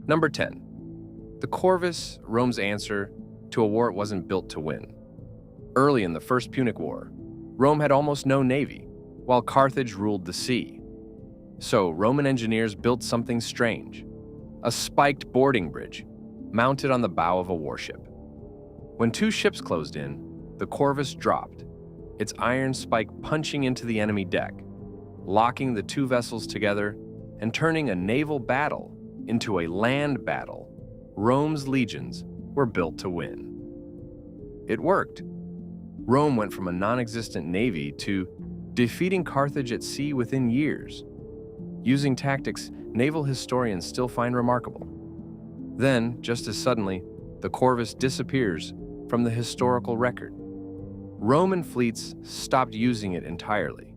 Number 10. The Corvus, Rome's answer to a war it wasn't built to win. Early in the First Punic War, Rome had almost no navy, while Carthage ruled the sea. So Roman engineers built something strange, a spiked boarding bridge mounted on the bow of a warship. When two ships closed in, the Corvus dropped, its iron spike punching into the enemy deck, locking the two vessels together and turning a naval battle into a land battle Rome's legions were built to win. It worked. Rome went from a non-existent navy to defeating Carthage at sea within years, using tactics naval historians still find remarkable. Then, just as suddenly, the Corvus disappears from the historical record. Roman fleets stopped using it entirely.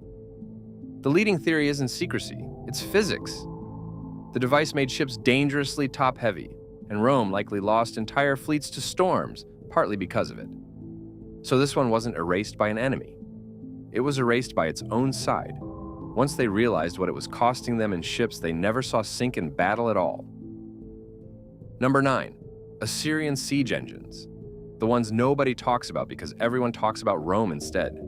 The leading theory isn't secrecy, it's physics. The device made ships dangerously top-heavy, and Rome likely lost entire fleets to storms, partly because of it. So this one wasn't erased by an enemy. It was erased by its own side, once they realized what it was costing them in ships they never saw sink in battle at all. Number 9. Assyrian siege engines. The ones nobody talks about because everyone talks about Rome instead.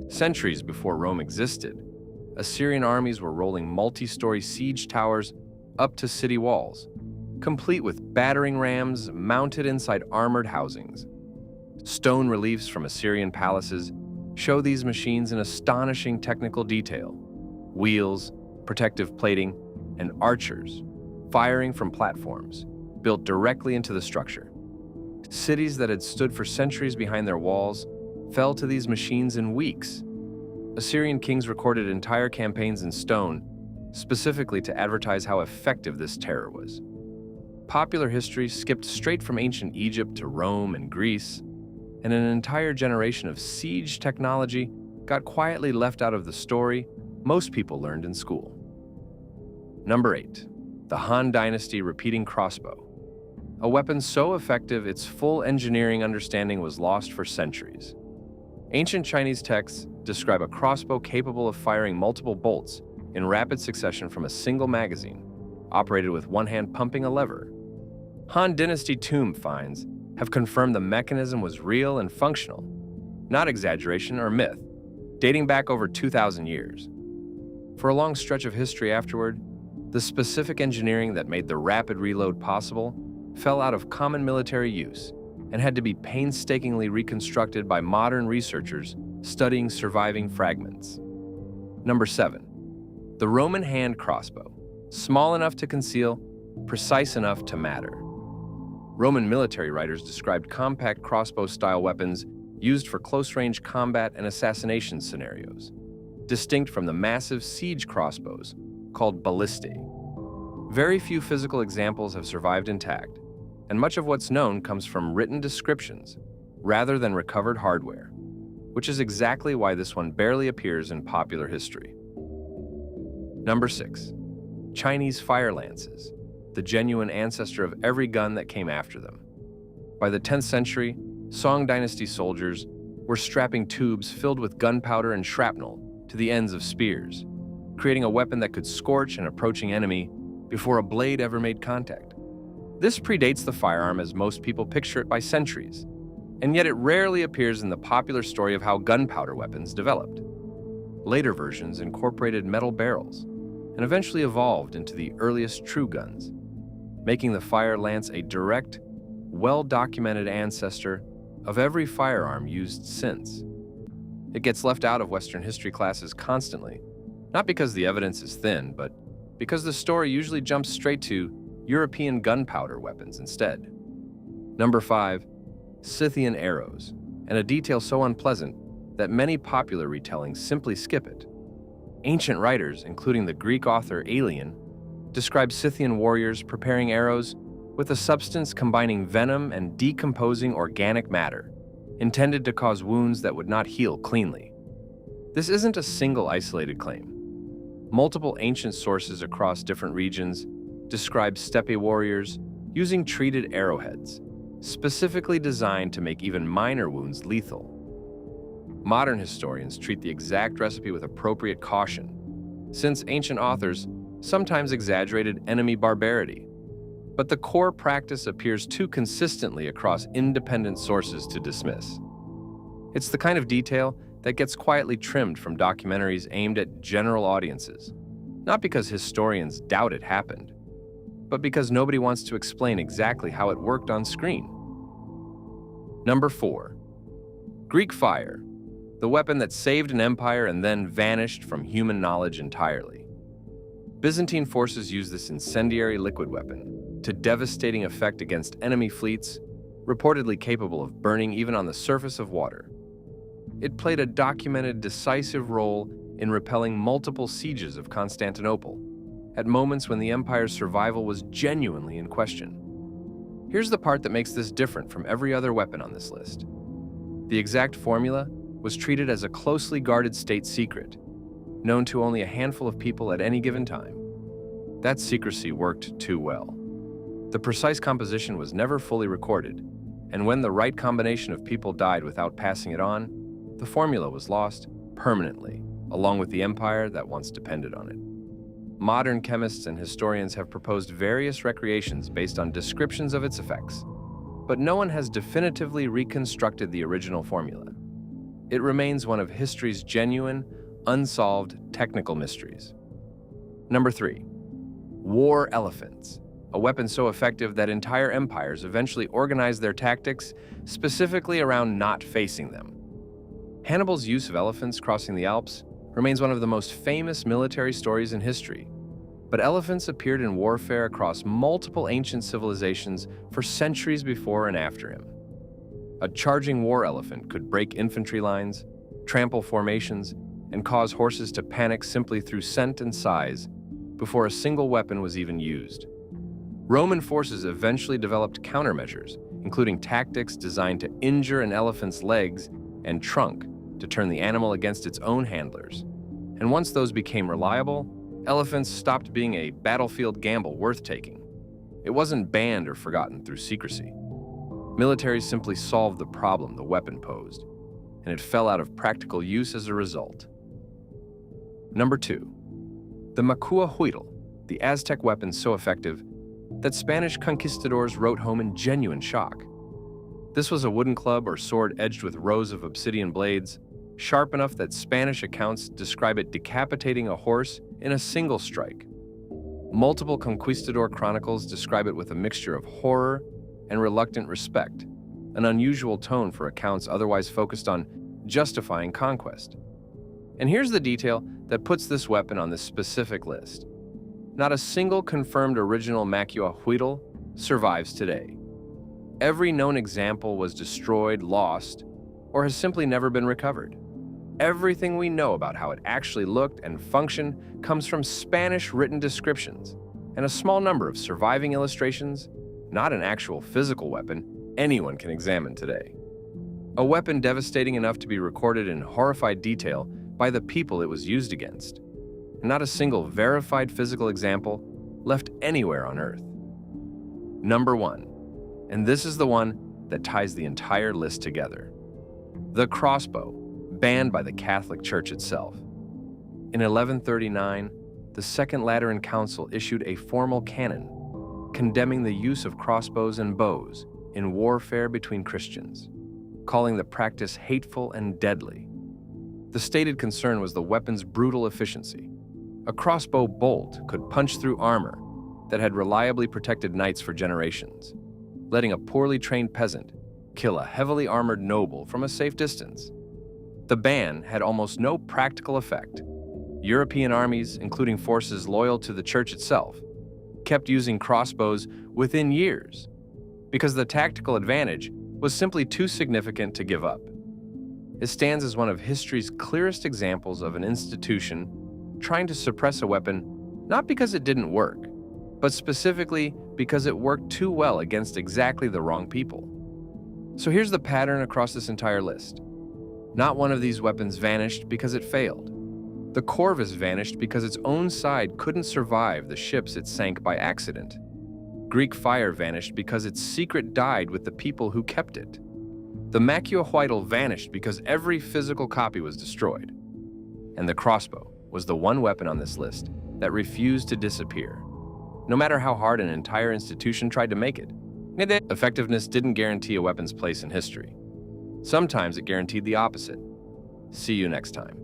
Centuries before Rome existed, Assyrian armies were rolling multi-story siege towers up to city walls, complete with battering rams mounted inside armored housings. Stone reliefs from Assyrian palaces show these machines in astonishing technical detail: wheels, protective plating, and archers firing from platforms built directly into the structure. Cities that had stood for centuries behind their walls fell to these machines in weeks. Assyrian kings recorded entire campaigns in stone, specifically to advertise how effective this terror was. Popular history skipped straight from ancient Egypt to Rome and Greece, and an entire generation of siege technology got quietly left out of the story most people learned in school. Number 8. The Han Dynasty repeating crossbow. A weapon so effective its full engineering understanding was lost for centuries. Ancient Chinese texts describe a crossbow capable of firing multiple bolts in rapid succession from a single magazine, operated with one hand pumping a lever. Han Dynasty tomb finds have confirmed the mechanism was real and functional, not exaggeration or myth, dating back over 2,000 years. For a long stretch of history afterward, the specific engineering that made the rapid reload possible fell out of common military use and had to be painstakingly reconstructed by modern researchers studying surviving fragments. Number 7. The Roman hand crossbow, small enough to conceal, precise enough to matter. Roman military writers described compact crossbow-style weapons used for close-range combat and assassination scenarios, distinct from the massive siege crossbows called ballistae. Very few physical examples have survived intact, and much of what's known comes from written descriptions rather than recovered hardware, which is exactly why this one barely appears in popular history. Number 6. Chinese fire lances, the genuine ancestor of every gun that came after them. By the 10th century, Song Dynasty soldiers were strapping tubes filled with gunpowder and shrapnel to the ends of spears, creating a weapon that could scorch an approaching enemy before a blade ever made contact. This predates the firearm as most people picture it by centuries, and yet it rarely appears in the popular story of how gunpowder weapons developed. Later versions incorporated metal barrels and eventually evolved into the earliest true guns, making the fire lance a direct, well-documented ancestor of every firearm used since. It gets left out of Western history classes constantly, not because the evidence is thin, but because the story usually jumps straight to European gunpowder weapons instead. Number 5. Scythian arrows, and a detail so unpleasant that many popular retellings simply skip it. Ancient writers, including the Greek author Aelian, describe Scythian warriors preparing arrows with a substance combining venom and decomposing organic matter, intended to cause wounds that would not heal cleanly. This isn't a single isolated claim. Multiple ancient sources across different regions describe steppe warriors using treated arrowheads, specifically designed to make even minor wounds lethal. Modern historians treat the exact recipe with appropriate caution, since ancient authors sometimes exaggerated enemy barbarity. but the core practice appears too consistently across independent sources to dismiss. It's the kind of detail that gets quietly trimmed from documentaries aimed at general audiences, not because historians doubt it happened, but because nobody wants to explain exactly how it worked on screen. Number 4. Greek fire, the weapon that saved an empire and then vanished from human knowledge entirely. Byzantine forces used this incendiary liquid weapon to devastating effect against enemy fleets, reportedly capable of burning even on the surface of water. It played a documented, decisive role in repelling multiple sieges of Constantinople, at moments when the empire's survival was genuinely in question. Here's the part that makes this different from every other weapon on this list. The exact formula was treated as a closely guarded state secret, known to only a handful of people at any given time. That secrecy worked too well. The precise composition was never fully recorded, and when the right combination of people died without passing it on, the formula was lost permanently, along with the empire that once depended on it. Modern chemists and historians have proposed various recreations based on descriptions of its effects, but no one has definitively reconstructed the original formula. It remains one of history's genuine, unsolved technical mysteries. Number 3. War elephants, a weapon so effective that entire empires eventually organized their tactics specifically around not facing them. Hannibal's use of elephants crossing the Alps remains one of the most famous military stories in history, but elephants appeared in warfare across multiple ancient civilizations for centuries before and after him. A charging war elephant could break infantry lines, trample formations, and cause horses to panic simply through scent and size before a single weapon was even used. Roman forces eventually developed countermeasures, including tactics designed to injure an elephant's legs and trunk to turn the animal against its own handlers. And once those became reliable, elephants stopped being a battlefield gamble worth taking. It wasn't banned or forgotten through secrecy. Militaries simply solved the problem the weapon posed, and it fell out of practical use as a result. Number 2. The macuahuitl, the Aztec weapon so effective that Spanish conquistadors wrote home in genuine shock. This was a wooden club or sword edged with rows of obsidian blades, sharp enough that Spanish accounts describe it decapitating a horse in a single strike. Multiple conquistador chronicles describe it with a mixture of horror and reluctant respect, an unusual tone for accounts otherwise focused on justifying conquest. And here's the detail that puts this weapon on this specific list. Not a single confirmed original macuahuitl survives today. Every known example was destroyed, lost, or has simply never been recovered. Everything we know about how it actually looked and functioned comes from Spanish written descriptions and a small number of surviving illustrations, not an actual physical weapon anyone can examine today. A weapon devastating enough to be recorded in horrified detail by the people it was used against. Not a single verified physical example left anywhere on Earth. Number 1, and this is the one that ties the entire list together. The crossbow, banned by the Catholic Church itself. In 1139, the Second Lateran Council issued a formal canon condemning the use of crossbows and bows in warfare between Christians, calling the practice hateful and deadly. The stated concern was the weapon's brutal efficiency. A crossbow bolt could punch through armor that had reliably protected knights for generations, letting a poorly trained peasant kill a heavily armored noble from a safe distance. The ban had almost no practical effect. European armies, including forces loyal to the church itself, kept using crossbows within years because the tactical advantage was simply too significant to give up. It stands as one of history's clearest examples of an institution trying to suppress a weapon not because it didn't work, but specifically because it worked too well against exactly the wrong people. So here's the pattern across this entire list. Not one of these weapons vanished because it failed. The corvus vanished because its own side couldn't survive the ships it sank by accident. Greek fire vanished because its secret died with the people who kept it. The macuahuitl vanished because every physical copy was destroyed. And the crossbow was the one weapon on this list that refused to disappear. no matter how hard an entire institution tried to make it. Effectiveness didn't guarantee a weapon's place in history. Sometimes it guaranteed the opposite. See you next time.